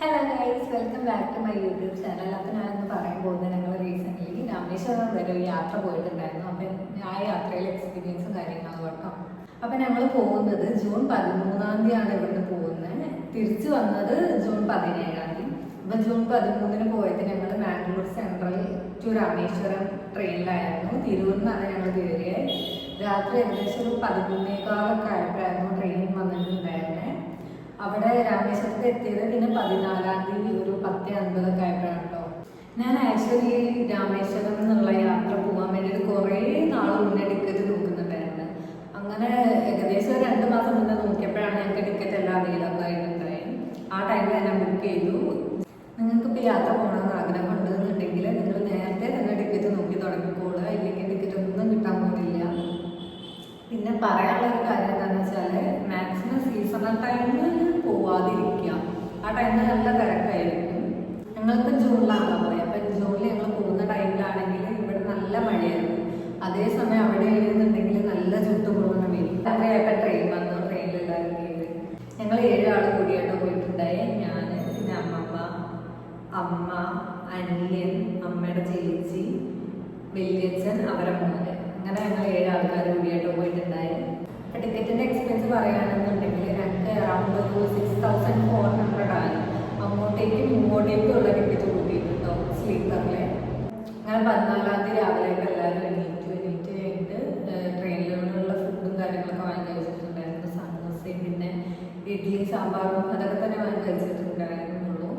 Hello guys, welcome back to my YouTube channel. അപ്പോൾ ഞാനിന്ന് പറയാൻ പോകുന്നത് ഞങ്ങൾ റീസെൻ്റ്ലി രാമേശ്വരം വരെ ഒരു യാത്ര പോയിട്ടുണ്ടായിരുന്നു. അപ്പം ആ യാത്രയിലെ എക്സ്പീരിയൻസും കാര്യങ്ങളും കേട്ടോ. അപ്പം ഞങ്ങൾ പോകുന്നത് ജൂൺ 13-ാം തീയതിയാണ് ഇവിടുന്ന് പോകുന്നത്. തിരിച്ചു വന്നത് ജൂൺ 17-ാം തീയതി. അപ്പം ജൂൺ 13-ന് പോയത് ഞങ്ങൾ മാംഗ്ലൂർ സെൻട്രൽ ടു രാമേശ്വരം ട്രെയിനിലായിരുന്നു. തിരൂരിൽ നിന്നാണ് ഞങ്ങൾ കയറിയത്. രാത്രി ഏകദേശം ഒരു 11:15 ആയപ്പോഴായിരുന്നു ട്രെയിൻ വന്നിട്ടുണ്ടായിരുന്നത്. അവിടെ രാമേശ്വരത്ത് എത്തിയത് പിന്നെ 14-ാം തീയതി ഒരു 10:50 ആയപ്പോഴാണ് കേട്ടോ. ഞാൻ ആക്ച്വലി രാമേശ്വരം എന്നുള്ള യാത്ര പോകാൻ വേണ്ടിയിട്ട് കുറേ നാൾ മുന്നേ ടിക്കറ്റ് നോക്കുന്നുണ്ടായിരുന്നു. അങ്ങനെ ഏകദേശം 2 മാസം മുന്നേ നോക്കിയപ്പോഴാണ് ഞങ്ങൾക്ക് ടിക്കറ്റ് എല്ലാം അവൈലബിൾ ആയിട്ടുണ്ടായി. ആ ടൈമിൽ ഞാൻ ബുക്ക് ചെയ്തു. നിങ്ങൾക്കിപ്പോൾ യാത്ര പോകണമെന്ന് ആഗ്രഹം ഉണ്ടെന്നുണ്ടെങ്കിൽ നിങ്ങൾ നേരത്തെ തന്നെ ടിക്കറ്റ് നോക്കി തുടങ്ങിക്കോളുക. ഇല്ലെങ്കിൽ ടിക്കറ്റ് ഒന്നും കിട്ടാൻ പോകുന്നില്ല. പിന്നെ പറയാനുള്ള ഒരു കാര്യം എന്താണെന്ന് വെച്ചാൽ മാക്സിമം സീസണൽ ടൈമിൽ പോവാതിരിക്കുക. ആ ടൈമിൽ നല്ല തിരക്കായിരിക്കും. ഞങ്ങളിപ്പോൾ ജൂണിലാണല്ലോ പോയത്. അപ്പം ജൂണിൽ ഞങ്ങൾ പോകുന്ന ടൈമിലാണെങ്കിൽ ഇവിടെ നല്ല മഴയായിരുന്നു. അതേസമയം അവിടെ എഴുതുന്നുണ്ടെങ്കിൽ നല്ല ചുട്ടുപൊള്ളുന്ന വെയിൽ. അത്രയായപ്പോൾ ട്രെയിൻ വന്നു. ട്രെയിനിൽ എല്ലാവരും കയറി. ഞങ്ങൾ 7 ആൾ കൂടിയായിട്ട് പോയിട്ടുണ്ടായി. ഞാൻ, പിന്നെ അമ്മ, അനിയൻ, അമ്മയുടെ ചേച്ചി, വലിയച്ഛൻ, അവരെ മോന്, അങ്ങനെ ഞങ്ങൾ 7 ആൾക്കാർ കൂടിയായിട്ട് പോയിട്ടുണ്ടായി. അപ്പം ടിക്കറ്റിൻ്റെ എക്സ്പെൻസ് പറയുകയാണെന്നുണ്ടെങ്കിൽ ഞങ്ങൾക്ക് അറൗണ്ട് ഒരു 6400 ആണ്. അങ്ങോട്ടേക്കും ഇങ്ങോട്ടേക്കും ഉള്ള ടിക്കറ്റ് കൂട്ടിയിട്ടുണ്ടോ സ്ലീപ്പറിൽ. അങ്ങനെ 14-ാം തീയതി രാവിലെയൊക്കെ എല്ലാവരും എണീറ്റ് കഴിഞ്ഞിട്ട് ട്രെയിനിലുള്ള ഫുഡും കാര്യങ്ങളൊക്കെ വാങ്ങി കഴിച്ചിട്ടുണ്ടായിരുന്നു. സമോസയും പിന്നെ ഇഡ്ഡലി സാമ്പാറും അതൊക്കെ തന്നെ വാങ്ങി കഴിച്ചിട്ടുണ്ടായിരുന്നുള്ളൂ.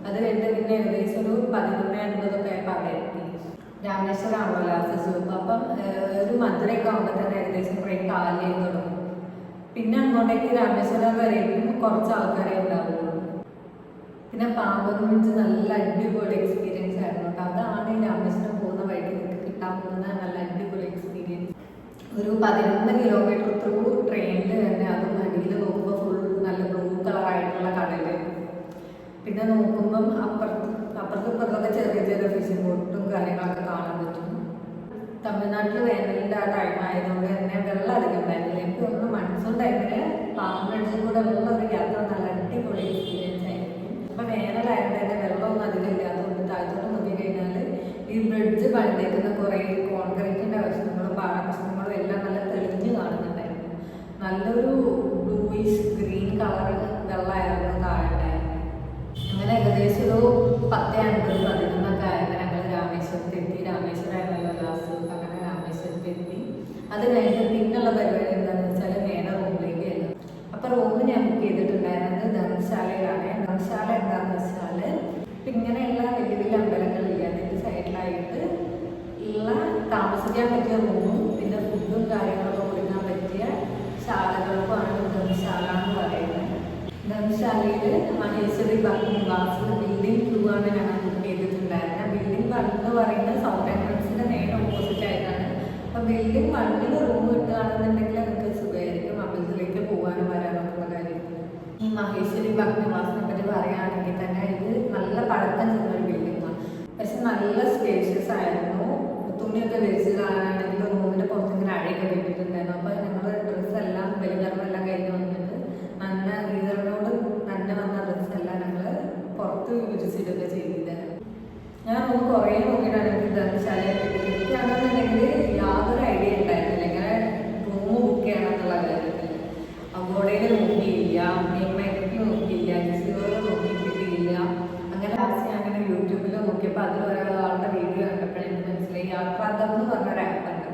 അത് കഴിഞ്ഞിട്ട് പിന്നെ ഏകദേശം ഒരു 11:50 ആയപ്പോൾ അവിടെ എത്തി. രാമേശ്വരം ആണല്ലോ ലാസ്റ്റ് സ്റ്റോപ്പ്. അപ്പം ഒരു മധുരയൊക്കെ ആകുമ്പോൾ തന്നെ ഏകദേശം ട്രെയിൻ കാലി തുടങ്ങും. പിന്നെ അങ്ങോട്ടേക്ക് രാമേശ്വരം വരെയും കുറച്ച് ആൾക്കാരെ ഉണ്ടാവുള്ളൂ. പിന്നെ പാമ്പൊന്നും വെച്ച് നല്ല അടിപൊളി എക്സ്പീരിയൻസ് ആയിരുന്നു കേട്ടോ. അതാണ് ഈ രാമേശ്വരം പോകുന്ന വഴിക്ക് നിങ്ങൾക്ക് കിട്ടാൻ പോകുന്ന നല്ല അടിപൊളി എക്സ്പീരിയൻസ്. ഒരു 11 കിലോമീറ്റർ ത്രൂ ട്രെയിനിൽ തന്നെ. അതും അടിയിൽ നോക്കുമ്പോൾ ഫുൾ നല്ല ബ്ലൂ കളറായിട്ടുള്ള കടല്. പിന്നെ നോക്കുമ്പം അപ്പുറത്തൊക്കെ ചെറിയ ചെറിയ ഫിഷിംഗ് ബോട്ടും കാര്യങ്ങളൊക്കെ കാണാൻ പറ്റും. തമിഴ്നാട്ടിൽ വേനലിൻ്റെ ആ ടൈം ആയതുകൊണ്ട് തന്നെ വെള്ളം അധികം ഉണ്ടായിരുന്നില്ല. എനിക്ക് തോന്നുന്നു മൺസൂൺ ടൈമിൽ പാമ്പടിച്ചും കൂടെ ഉള്ള ഒരു യാത്ര നല്ല അടിപൊളി എക്സ്പീരിയൻസ് ആയിരിക്കും. അപ്പം വേനലായതുകൊണ്ട് തന്നെ വെള്ളമൊന്നും അധികം ഇല്ലാത്തതുകൊണ്ട് താഴത്തോട്ട് നോക്കിക്കഴിഞ്ഞാൽ ഈ ബ്രിഡ്ജ് പണിതേക്കുന്ന കുറേ കോൺക്രീറ്റിൻ്റെ വശങ്ങളും പാടവശങ്ങളും എല്ലാം നല്ല തെളിഞ്ഞ് കാണുന്നുണ്ടായിരുന്നു. നല്ലൊരു ബ്ലൂയിഷ് ഗ്രീൻ കളർ വെള്ളമായിരുന്നു താഴെ. അങ്ങനെ ഏകദേശം ഒരു 10:50, 11 ആയപ്പോൾ ഞങ്ങൾ രാമേശ്വരത്ത് എത്തി. രാമേശ്വരമായിരുന്നല്ലോ ലാസ്റ്റ്. അങ്ങനെ രാമേശ്വരത്ത് എത്തി. അത് കഴിഞ്ഞ് പിന്നുള്ള പരിപാടി എന്താണെന്ന് വെച്ചാൽ നേരെ റൂമിലേക്ക് ആയിരുന്നു. അപ്പോൾ റൂം ഞാൻ ബുക്ക് ചെയ്തിട്ടുണ്ടായിരുന്നത് ധർമ്മശാലയിലാണ്. ധർമ്മശാല എന്താണെന്ന് വെച്ചാൽ ഇപ്പം ഇങ്ങനെയുള്ള വലിയ വലിയ അമ്പലങ്ങളില്ല, അതിൻ്റെ സൈഡിലായിട്ട് ഉള്ള താമസിക്കാൻ പറ്റിയ റൂമും പിന്നെ ഫുഡും കാര്യങ്ങളൊക്കെ കൊടുക്കാൻ പറ്റിയ ശാലകൾക്കുമാണ് ധർമ്മശാല എന്ന് പറയുന്നത്. ധർമ്മശാലയിൽ മഹേശ്വരി നിവാസ് ബിൽഡിംഗ് 2 ആണ് ഞങ്ങൾ ബുക്ക് ചെയ്തിട്ടുണ്ടായിരുന്നത്. ബിൽഡിംഗ് 1 എന്ന് പറയുന്നത് സൗത്ത് എൻട്രൻസിൻ്റെ നേരെ ഓപ്പോസിറ്റ് ആയിട്ടാണ്. അപ്പോൾ ബിൽഡിംഗ് 1-ൽ റൂം കിട്ടുകയാണെന്നുണ്ടെങ്കിൽ നിങ്ങൾക്ക് സുഖമായിരിക്കും അമ്പലത്തിലേക്ക് പോകാനും വരാനൊക്കെയുള്ള കാര്യത്തിൽ. ഈ മഹേശ്വരി നിവാസിനെ പറ്റി പറയുകയാണെങ്കിൽ തന്നെ ഇത് നല്ല പഴക്കം ചെന്നൊരു ബിൽഡിങ്ങാണ്. പക്ഷെ നല്ല സ്പേഷ്യസ് ആയിരുന്നു. തുണിയൊക്കെ വിരിച്ചിടാനാണെങ്കിൽ റൂമിൻ്റെ പുറത്തിങ്ങനെ അഴയൊക്കെ വെട്ടിയിട്ടുണ്ടായിരുന്നു. അപ്പോൾ ഞങ്ങൾ ഡ്രസ്സെല്ലാം ബലികർമ്മെല്ലാം കഴിഞ്ഞ് വന്നിട്ട് തന്നെ വന്ന ഡ്രസ്സെല്ലാം ഞങ്ങൾ പുറത്ത് വിരിച്ചിട്ടൊക്കെ ചെയ്തിട്ട് ഞാൻ റൂം കുറേ നോക്കിയിട്ടാണ് എനിക്ക് ധർമ്മശാലയിൽ എനിക്കാണെന്നുണ്ടെങ്കിൽ യാതൊരു ഐഡിയ ഉണ്ടായിരുന്നില്ല ഇങ്ങനെ റൂം ബുക്ക് ചെയ്യണം എന്നുള്ള കാര്യത്തിൽ. അബോഡയിൽ നോക്കിയില്ല, എംഐക്ക് നോക്കിയില്ല, ജിസിയോയിൽ നോക്കിയിട്ടില്ല. അങ്ങനെ ലാസ്റ്റ് ഞാൻ അങ്ങനെ യൂട്യൂബിൽ നോക്കിയപ്പോൾ അതിൽ ഒരാളുടെ വീഡിയോ കണ്ടപ്പോൾ എനിക്ക് മനസ്സിലായി യാത്രാദം എന്ന് പറഞ്ഞൊരു ആപ്പുണ്ട്.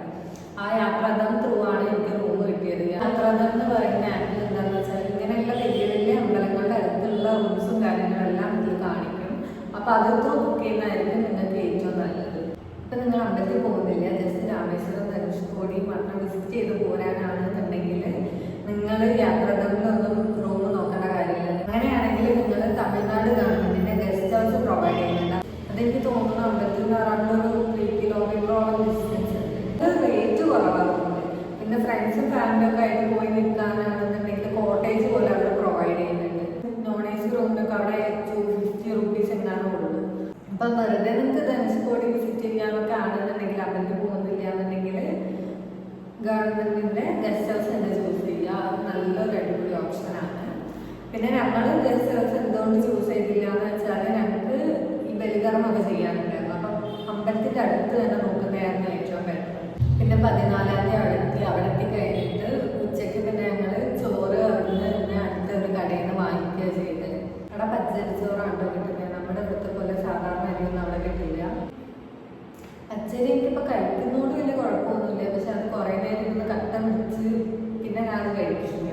ആ യാത്രാദം ത്രൂ ആണ് എനിക്ക് റൂം കിട്ടിയത്. യാത്രാദം എന്ന് പറയുന്ന ആപ്പിൽ എന്താണെന്ന് വെച്ചാൽ ഇങ്ങനെയുള്ള വലിയ വലിയ അമ്പലങ്ങളുടെ അടുത്തുള്ള റൂംസും കാര്യങ്ങളെല്ലാം ഇതിൽ കാണിക്കും. അപ്പോൾ അത് ത്രൂ ബുക്ക് ചെയ്യുന്നതായിരിക്കും നിങ്ങൾക്ക് ഏറ്റവും നല്ലത്. ഇപ്പം നിങ്ങൾ അമ്പലത്തിൽ പോകുന്നില്ല, ജസ്റ്റ് രാമേശ്വരം, ധനുഷ്കോടി മാത്രം വിസിറ്റ് ചെയ്ത് പോരാനാണെന്നുണ്ടെങ്കിൽ നിങ്ങൾ യാത്രാദമിലൊന്നും റൂം നോക്കേണ്ട കാര്യമില്ല. അങ്ങനെയാണെങ്കിൽ നിങ്ങൾ തമിഴ്നാട് ഗവൺമെൻറ്റിൻ്റെ ഗസ്റ്റ് ഹൗസ് പ്രൊവൈഡ് ചെയ്യുന്നുണ്ട്. അതെനിക്ക് തോന്നുന്നു അമ്പലത്തിൽ നിന്ന് അറൗണ്ട് ഒരു 3 കിലോമീറ്ററോളം ഡിസ്റ്റൻസ് ഉണ്ട്. അത് റേറ്റ് കുറവാണ്. പിന്നെ ഫ്രണ്ട്സും ഫാമിലിയൊക്കെ ആയിട്ട് പോയി നിൽക്കാനാണെന്നുണ്ടെങ്കിൽ കോട്ടേജ് പോലെ അവർ പ്രൊവൈഡ് ചെയ്യുന്നുണ്ട്. നോൺ എ സി റൂമിനൊക്കെ അവിടെ 250 rupees എന്നാണ് ഉള്ളത്. അപ്പം വെറുതെ നിങ്ങൾക്ക് ധനുഷ്കോടി വിസിറ്റ് ചെയ്യാനൊക്കെ ആണെന്നുണ്ടെങ്കിൽ അമ്പലത്തിൽ പോകുന്നില്ല എന്നുണ്ടെങ്കിൽ ഗവൺമെൻറ്റിൻ്റെ ഗസ്റ്റ് ഹൗസ് തന്നെ ചൂസ് ചെയ്യുക. അത് നല്ലൊരു അടിപൊളി ഓപ്ഷനാണ്. പിന്നെ നമ്മൾ ഗസ്റ്റ് ഹൗസ് എന്തുകൊണ്ട് ചൂസ് ചെയ്തില്ല എന്ന് വെച്ചാൽ ഞങ്ങൾക്ക് ഈ ബലികർമ്മൊക്കെ ചെയ്യാനുണ്ടായിരുന്നു. അപ്പം അമ്പലത്തിൻ്റെ അടുത്ത് തന്നെ നോക്കുന്നതായിരുന്നു ഏറ്റവും ബെറ്റർ. പിന്നെ 14-ാം തീയതി അവിടെ എത്തി കഴിഞ്ഞിട്ട് ഉച്ചയ്ക്ക് പിന്നെ ഞങ്ങൾ ചോറ് അവിടുന്ന് തന്നെ അടുത്ത ഒരു കടയിൽ നിന്ന് വാങ്ങിക്കുക ചെയ്ത്. അവിടെ പച്ചരിച്ചോറാണ് കിട്ടുന്നത്. നമ്മുടെ ഇവിടുത്തെ പോലെ സാധാരണ അരിയൊന്നും അവിടെ കിട്ടില്ല. പച്ചരി എനിക്കിപ്പോൾ കഴിക്കുന്നതുകൊണ്ട് വലിയ കുഴപ്പമൊന്നുമില്ല. പക്ഷെ അത് കുറേ നേരം ഇരുന്ന് കട്ട മുറിച്ച് പിന്നെ ഞാൻ അത് കഴിക്കില്ല.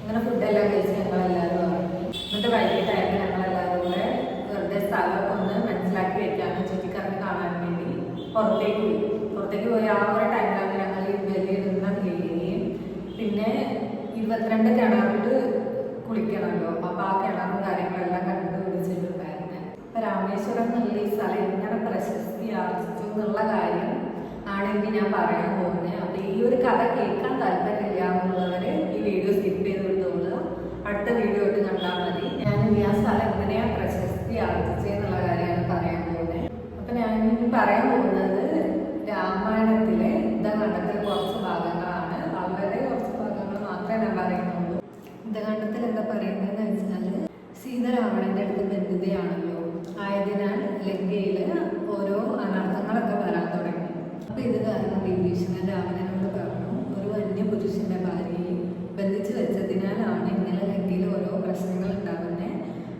അങ്ങനെ ഫുഡെല്ലാം കഴിച്ച് ഞങ്ങളെല്ലാവരും ഇറങ്ങി. എന്നിട്ട് വൈകിട്ടായിട്ട് ഞങ്ങളെല്ലാവരും കൂടെ വെറുതെ സ്ഥലമൊക്കെ ഒന്ന് മനസ്സിലാക്കി വെക്കാമെന്ന് ചുറ്റിക്കറങ്ങി കാണാൻ വേണ്ടി പുറത്തേക്ക് പോയി ആ ഒരു ടൈമിലാണ് ഞങ്ങൾ ഈ വലിയ നിന്ന് ക്ലീനിങ്. പിന്നെ 22 കിണറിൽ കുളിക്കണമല്ലോ. അപ്പോൾ ആ കിണറും കാര്യങ്ങളെല്ലാം കണ്ടുപിടിച്ചിട്ടുണ്ടായിരുന്നു. അപ്പോൾ രാമേശ്വരം എന്നുള്ള ഈ സ്ഥലം ഇങ്ങനെ പ്രശസ്തി ആർജിച്ചു എന്നുള്ള കാര്യം ആണെങ്കിൽ ഞാൻ പറയാൻ പോകുന്നത്. അപ്പോൾ ഈ ഒരു കഥ കേൾക്കാൻ താല്പര്യമില്ല എന്നുള്ളവർ ഈ വീഡിയോ സ്കിപ്പ് ചെയ്ത് വിട്ടുകൊള്ളുക. അടുത്ത വീഡിയോ ആയിട്ട് കണ്ടാൽ മതി. ഞാൻ ഈ ആ സ്ഥലം എങ്ങനെയാണ് പ്രശസ്തി ആർജിച്ചെന്നുള്ള കാര്യമാണ് പറയാൻ പോകുന്നത്. അപ്പം ഞാൻ പറയാൻ പോകുന്നത് രാമായണത്തിലെ യുദ്ധകാണ്ഡത്തിൽ കുറച്ച് ഭാഗങ്ങളാണ്. വളരെ കുറച്ച് ഭാഗങ്ങൾ മാത്രമേ ഞാൻ പറയുന്നുള്ളൂ. യുദ്ധകാണ്ഡത്തിൽ എന്താ പറയുന്നതെന്ന് വെച്ചാൽ സീത രാവണന്റെ അടുത്ത് ബന്ധിതയാണല്ലോ. ആയതിനാൽ ലങ്കയിൽ ഓരോ അനർത്ഥങ്ങളൊക്കെ വരാൻ തുടങ്ങി. അപ്പൊ ഇത് കാരണം വിഭീഷണൻ രാവണനോട് പറഞ്ഞു, ഒരു അന്യപുരുഷന്റെ ഭാര്യയെ ബന്ധിച്ചു വെച്ചതിനാലാണ് ഇങ്ങനെ ലങ്കയിൽ ഓരോ പ്രശ്നങ്ങൾ ഉണ്ടാകുന്നത്.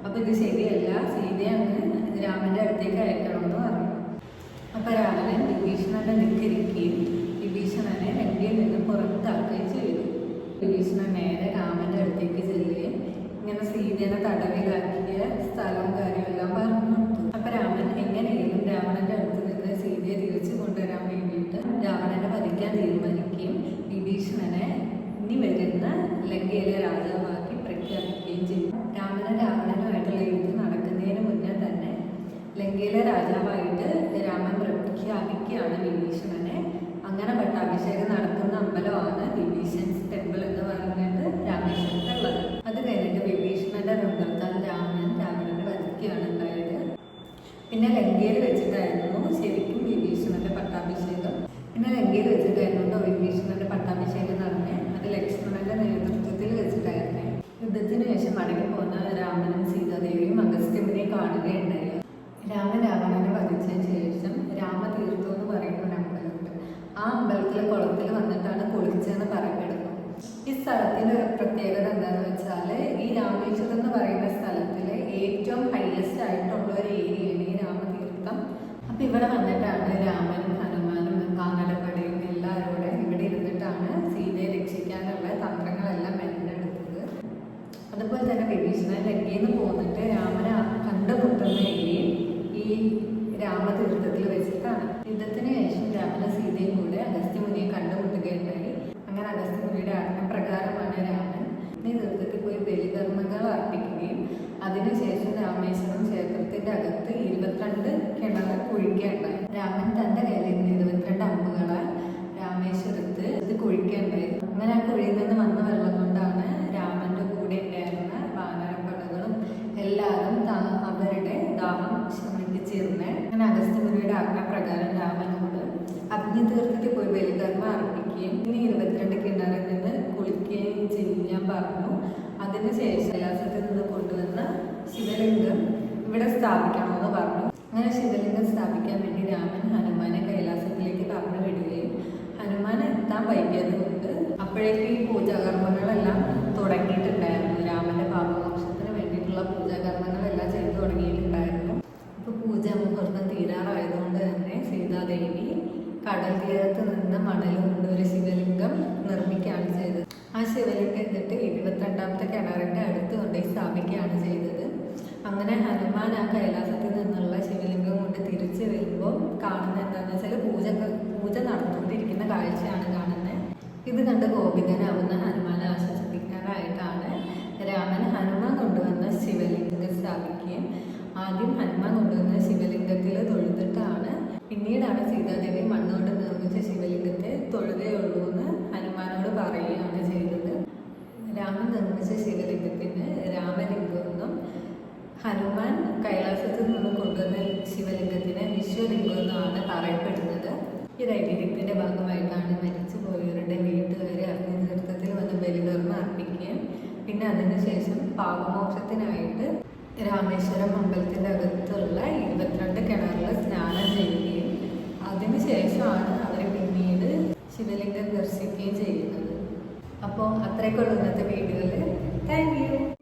അപ്പൊ ഇത് ശരിയല്ല, സീതയെ അങ്ങ് രാമന്റെ അടുത്തേക്ക് അയക്കണമെന്ന് പറഞ്ഞു. അപ്പൊ രാവണൻ വിഭീഷണനെ ധിക്കരിക്കുകയും വിഭീഷണനെ ലങ്കയിൽ നിന്ന് പുറത്താക്കുകയും ചെയ്തു. വിഭീഷണൻ നേരെ രാമന്റെ അടുത്തേക്ക് ചെല്ലുകയും ഇങ്ങനെ സീതേനെ തടവിലാക്കിയ സ്ഥലവും കാര്യമെല്ലാം പറഞ്ഞു. അപ്പൊ രാമൻ എങ്ങനെയും രാവണന്റെ അടുത്ത് നിന്ന് സീതയെ തിരിച്ചു കൊണ്ടുവരാൻ വേണ്ടിയിട്ട് രാവണനെ വധിക്കാൻ തീരുമാനിക്കുകയും വിഭീഷണനെ ഇനി വരുന്ന ലങ്കയിലെ രാജാവാക്കി പ്രഖ്യാപിക്കുകയും ചെയ്തു. രാവണനുമായിട്ടുള്ള യുദ്ധം നടക്കുന്നതിന് മുന്നേ തന്നെ ലങ്കയിലെ രാജാവായിട്ട് രാമൻ പ്രഖ്യാപിക്കുകയാണ് വിഭീഷണനെ. അങ്ങനെ പട്ടാഭിഷേകം നടത്തുന്ന അമ്പലമാണ് വിഭീഷൺസ് ടെമ്പിൾ എന്ന് പറഞ്ഞിട്ട് രാമേശ്വരത്തുള്ളത്. അത് കഴിഞ്ഞിട്ട് വിഭീഷണന്റെ നിർബന്ധത്താൽ രാവണനെ വധിക്കുകയാണ് ഉണ്ടായത്. പിന്നെ ലങ്കയിൽ വെച്ചിട്ടായിരുന്നു ശരിക്കും വിഭീഷണന്റെ പട്ടാഭിഷേകം. പിന്നെ ലങ്കയിൽ വെച്ചിട്ടായിരുന്നു വിഭീഷണന്റെ പട്ടാഭിഷേകം നടന്നത്. അത് ലക്ഷ്മണന്റെ നേതൃത്വത്തിൽ വെച്ചിട്ടായിരുന്നു. യുദ്ധത്തിന് ശേഷം മടങ്ങി പോകുന്ന രാമനും സീതാദേവിയും അഗസ്ത്യമുനിയെ കാണുകയുണ്ടായി. രാമൻ രാവണനെ വധിച്ചതിന് ശേഷം രാമതീർത്ഥം എന്ന് പറയുന്ന ഒരു അമ്പലമുണ്ട്. ആ അമ്പലത്തിലെ കുളത്തിൽ വന്നിട്ടാണ് കുളിച്ചതെന്ന് പറയപ്പെടുന്നു. ഈ സ്ഥലത്തിന്റെ പ്രത്യേകത എന്താണെന്ന് വെച്ചാൽ ഈ രാമേശ്വരം എന്ന് പറയുന്ന സ്ഥലത്തിലെ ഏറ്റവും ഹൈയസ്റ്റ് ആയിട്ടുള്ള ഒരു ഏരിയയാണ് ഈ രാമതീർത്ഥം. അപ്പൊ ഇവിടെ വന്നിട്ടാണ് രാമനും ഹനുമാനും കാനലപ്പടയും എല്ലാവരോടെ ഇവിടെ ഇരുന്നിട്ടാണ് സീതയെ രക്ഷിക്കാനുള്ള തന്ത്രങ്ങളെല്ലാം മെനഞ്ഞെടുത്തത്. അതുപോലെ തന്നെ വിഭീഷണൻ ലങ്കയിൽ നിന്ന് പോന്നിട്ട് രാമനെ കണ്ടുമുട്ടുന്ന ഏരിയയും ഈ രാമതീർത്ഥത്തിൽ വെച്ചിട്ടാണ്. യുദ്ധത്തിന് ശേഷം രാമനും സീതയും കൂടെ അഗസ്ത്യമുനിയെ കണ്ടുമുട്ടുകയുണ്ടായി. അങ്ങനെ അഗസ്ത്യമുനിയുടെ ആജ്ഞപ്രകാരമാണ് രാമൻ ഈ തീർത്ഥത്തിൽ പോയി ബലികർമ്മങ്ങൾ അർപ്പിക്കുകയും അതിനുശേഷം രാമേശ്വരം ക്ഷേത്രത്തിന്റെ അകത്ത് 22 കിണർ കുഴിക്കുകയുണ്ടായി. രാമൻ തന്റെ കയ്യിൽ 22 അമ്പുകളാൽ രാമേശ്വരത്ത് ഇത് കുഴിക്കുകയുണ്ടായി. അങ്ങനെ ആ കുഴിയിൽ നിന്ന് വന്ന വെള്ളം കൊണ്ടാണ് രാമന്റെ കൂടെ ഉണ്ടായിരുന്ന വാനരപ്പടകളും എല്ലാവരും അവരുടെ ദാഹം ശമിപ്പിച്ചിരുന്നത്. അങ്ങനെ അഗസ്ത്യമുനിയുടെ ആജ്ഞാപ്രകാരം രാമനോട് അഗ്നിതീർത്ഥത്തിൽ പോയി ബലികർമ്മം അർപ്പിക്കുകയും ഇനി 22 കിണറിൽ നിന്ന് കുളിക്കുകയും ചെയ്യാൻ പറഞ്ഞു. അതിനുശേഷം കൈലാസത്തിൽ നിന്ന് കൊണ്ടുവന്ന ശിവലിംഗം ഇവിടെ സ്ഥാപിക്കണമെന്ന് പറഞ്ഞു. അങ്ങനെ ശിവലിംഗം സ്ഥാപിക്കാൻ വേണ്ടി രാമൻ ഹനുമാനെ കൈലാസത്തിലേക്ക് പറഞ്ഞു വിടുകയും ഹനുമാൻ എത്താൻ വൈകിയതുകൊണ്ട് അപ്പോഴേക്ക് ഈ പൂജാകർമ്മങ്ങളെല്ലാം തുടങ്ങിയിട്ടുണ്ടായിരുന്നു. രാമന്റെ പാപമോക്ഷത്തിന് വേണ്ടിയിട്ടുള്ള പൂജാകർമ്മങ്ങളെല്ലാം ചെയ്തു തുടങ്ങിയിട്ടുണ്ടായിരുന്നു. ഇപ്പൊ പൂജ മുഹൂർത്തം തീരാറായതുകൊണ്ട് തന്നെ സീതാദേവി കടൽ തീരത്ത് നിന്ന് മണൽ കൊണ്ട് ഒരു ശിവലിംഗം നിർമ്മിക്കുകയാണ് ചെയ്തത്. ആ ശിവലിംഗം എന്നിട്ട് 22ാമത്തെ കിണറിന്റെ അടുത്ത് കൊണ്ടുപോയി സ്ഥാപിക്കുകയാണ് ചെയ്തത്. അങ്ങനെ ഹനുമാൻ ആ കൈലാസത്തിൽ നിന്നുള്ള ശിവലിംഗം കൊണ്ട് തിരിച്ചു വരുമ്പോൾ കാണുന്നത് എന്താണെന്ന് വെച്ചാൽ പൂജ നടന്നുകൊണ്ടിരിക്കുന്ന കാഴ്ചയാണ് കാണുന്നത്. ഇത് കണ്ട് കോപിതനാവുന്ന ഹനുമാനെ ആശ്വസിപ്പിക്കാനായിട്ടാണ് രാമൻ ഹനുമാൻ കൊണ്ടുവന്ന ശിവലിംഗം സ്ഥാപിക്കുകയും ആദ്യം ഹനുമാൻ കൊണ്ടുവന്ന ശിവലിംഗത്തിൽ തൊഴുതിട്ടാണ് പിന്നീടാണ് സീതാദേവി മണ്ണുകൊണ്ട് നിർമ്മിച്ച ശിവലിംഗത്തെ തൊഴുതയുള്ളൂ എന്ന് ഹനുമാനോട് പറയുകയാണ് ചെയ്തത്. രാമൻ നിർമ്മിച്ച ശിവലിംഗത്തിന് രാമലിംഗമെന്നും ഹനുമാൻ കൈലാസത്തിൽ നിന്ന് കൊണ്ടുവന്ന ശിവലിംഗത്തിന് വിശ്വലിംഗം എന്നാണ് പറയപ്പെടുന്നത്. ഈ ഐതിഹ്യത്തിന്റെ ഭാഗമായിട്ടാണ് മരിച്ചു പോയവരുടെ വീട്ടുകാരെ അഗ്നിതീർത്ഥത്തിൽ വന്ന് ബലികർമ്മം അർപ്പിക്കുകയും പിന്നെ അതിനുശേഷം പാപമോക്ഷത്തിനായിട്ട് രാമേശ്വരം അമ്പലത്തിൻ്റെ അകത്തുള്ള 22 കിണറിൽ സ്നാനം ചെയ്യുകയും അതിനുശേഷമാണ് അവർ പിന്നീട് ശിവലിംഗം ദർശിക്കുകയും ചെയ്യുന്നത്. അപ്പോൾ അത്രയൊക്കെ ഉള്ളൂ ഇന്നത്തെ വീഡിയോയിൽ. Thank you.